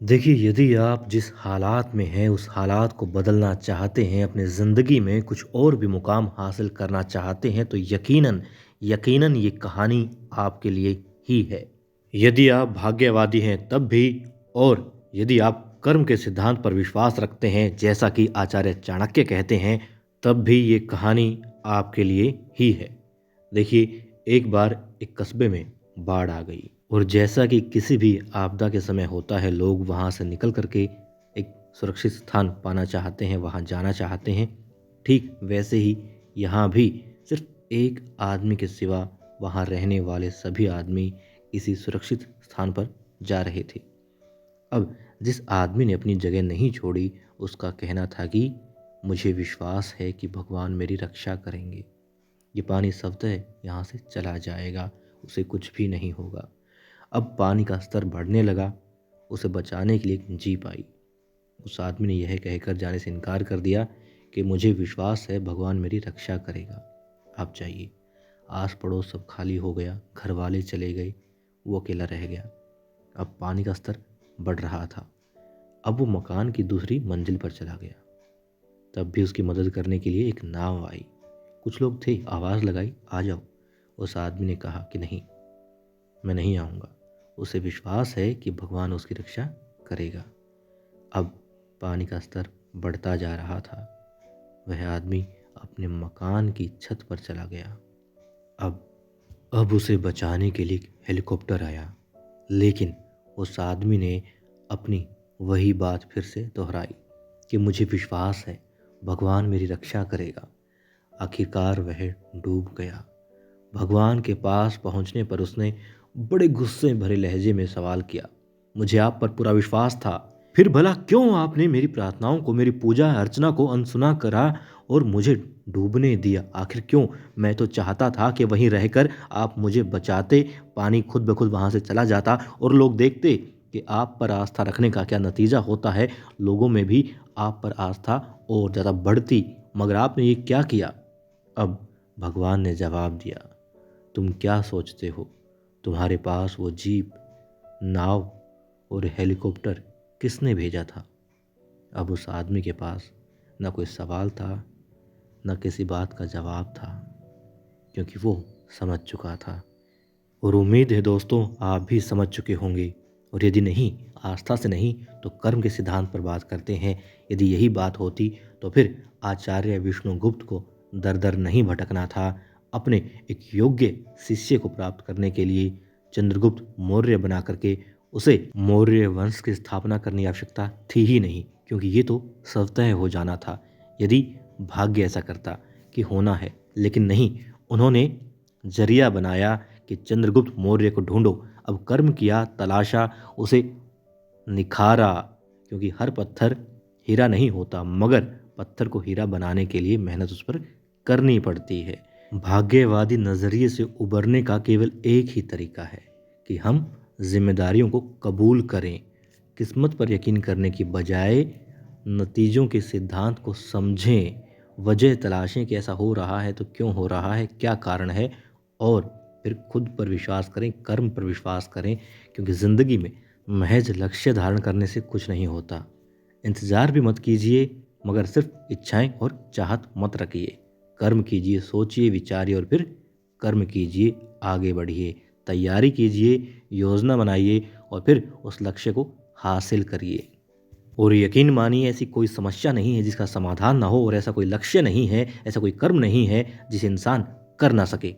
देखिए, यदि आप जिस हालात में हैं, उस हालात को बदलना चाहते हैं, अपने ज़िंदगी में कुछ और भी मुकाम हासिल करना चाहते हैं, तो यकीनन, यकीनन ये कहानी आपके लिए ही है। यदि आप भाग्यवादी हैं तब भी और यदि आप कर्म के सिद्धांत पर विश्वास रखते हैं, जैसा कि आचार्य चाणक्य कहते हैं, तब भी ये कहानी आपके लिए ही है। देखिए, एक बार एक कस्बे में बाढ़ आ गई और जैसा कि किसी भी आपदा के समय होता है, लोग वहाँ से निकल कर के एक सुरक्षित स्थान पाना चाहते हैं, वहाँ जाना चाहते हैं। ठीक वैसे ही यहाँ भी सिर्फ एक आदमी के सिवा वहाँ रहने वाले सभी आदमी किसी सुरक्षित स्थान पर जा रहे थे। अब जिस आदमी ने अपनी जगह नहीं छोड़ी, उसका कहना था कि मुझे विश्वास है कि भगवान मेरी रक्षा करेंगे। ये पानी स्वतः यहाँ से चला जाएगा, उसे कुछ भी नहीं होगा। अब पानी का स्तर बढ़ने लगा, उसे बचाने के लिए एक जीप आई। उस आदमी ने यह कहकर जाने से इनकार कर दिया कि मुझे विश्वास है भगवान मेरी रक्षा करेगा, आप जाइए। आस पड़ोस सब खाली हो गया, घर वाले चले गए, वो अकेला रह गया। अब पानी का स्तर बढ़ रहा था। अब वो मकान की दूसरी मंजिल पर चला गया। तब भी उसकी मदद करने के लिए एक नाव आई। कुछ लोग थे, आवाज़ लगाई, आ जाओ। उस आदमी ने कहा कि नहीं, मैं नहीं आऊँगा। उसे विश्वास है कि भगवान उसकी रक्षा करेगा। अब पानी का स्तर बढ़ता जा रहा था। वह आदमी अपने मकान की छत पर चला गया। अब उसे बचाने के लिए हेलीकॉप्टर आया, लेकिन उस आदमी ने अपनी वही बात फिर से दोहराई कि मुझे विश्वास है भगवान मेरी रक्षा करेगा। आखिरकार वह डूब गया। भगवान के पास पहुंचने पर उसने बड़े गुस्से भरे लहजे में सवाल किया, मुझे आप पर पूरा विश्वास था, फिर भला क्यों आपने मेरी प्रार्थनाओं को, मेरी पूजा अर्चना को अनसुना करा और मुझे डूबने दिया? आखिर क्यों? मैं तो चाहता था कि वहीं रहकर आप मुझे बचाते, पानी खुद ब खुद वहाँ से चला जाता और लोग देखते कि आप पर आस्था रखने का क्या नतीजा होता है। लोगों में भी आप पर आस्था और ज़्यादा बढ़ती, मगर आपने ये क्या किया? अब भगवान ने जवाब दिया, तुम क्या सोचते हो? तुम्हारे पास वो जीप, नाव और हेलीकॉप्टर किसने भेजा था? अब उस आदमी के पास न कोई सवाल था, न किसी बात का जवाब था, क्योंकि वो समझ चुका था। और उम्मीद है दोस्तों, आप भी समझ चुके होंगे। और यदि नहीं, आस्था से नहीं तो कर्म के सिद्धांत पर बात करते हैं। यदि यही बात होती तो फिर आचार्य विष्णुगुप्त को दर दर नहीं भटकना था। अपने एक योग्य शिष्य को प्राप्त करने के लिए चंद्रगुप्त मौर्य बना करके उसे मौर्य वंश की स्थापना करने की आवश्यकता थी ही नहीं, क्योंकि ये तो स्वतः हो जाना था यदि भाग्य ऐसा करता कि होना है। लेकिन नहीं, उन्होंने जरिया बनाया कि चंद्रगुप्त मौर्य को ढूंढो। अब कर्म किया, तलाशा, उसे निखारा, क्योंकि हर पत्थर हीरा नहीं होता, मगर पत्थर को हीरा बनाने के लिए मेहनत उस पर करनी पड़ती है। भाग्यवादी नज़रिए से उबरने का केवल एक ही तरीका है कि हम जिम्मेदारियों को कबूल करें। किस्मत पर यकीन करने की बजाय नतीजों के सिद्धांत को समझें, वजह तलाशें कि ऐसा हो रहा है तो क्यों हो रहा है, क्या कारण है, और फिर खुद पर विश्वास करें, कर्म पर विश्वास करें, क्योंकि ज़िंदगी में महज लक्ष्य धारण करने से कुछ नहीं होता। इंतज़ार भी मत कीजिए, मगर सिर्फ इच्छाएं और चाहत मत रखिए। कर्म कीजिए, सोचिए, विचारिए और फिर कर्म कीजिए, आगे बढ़िए, तैयारी कीजिए, योजना बनाइए और फिर उस लक्ष्य को हासिल करिए। और यकीन मानिए, ऐसी कोई समस्या नहीं है जिसका समाधान ना हो, और ऐसा कोई लक्ष्य नहीं है, ऐसा कोई कर्म नहीं है जिसे इंसान कर ना सके।